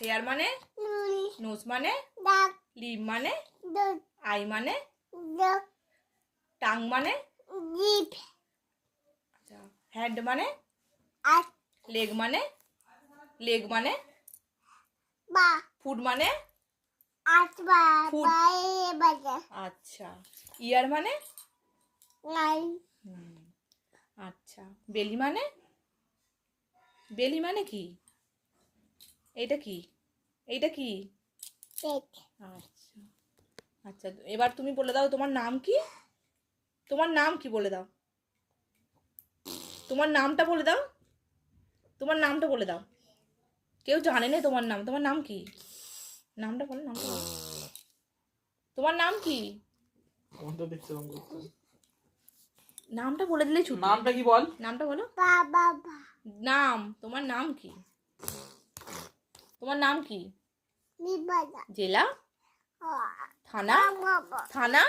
hair মানে nose মানে lip মানে আই মানে টাং মানে হ্যান্ড মানে লেগ মানে ফুড মানে আচ্ছা ইয়ার মানে আচ্ছা বেলি মানে কি এইটা কি আচ্ছা আচ্ছা এবার তুমি বলে দাও তোমার নাম কি বলে দাও তোমার নামটা বলে দাও কেউ জানে না তোমার নাম কি নামটা বলো তোমার নাম কি নামটা বলে দিলেই ছুটি নামটা কি বল নামটা বলো তোমার নাম কি জেলা থানা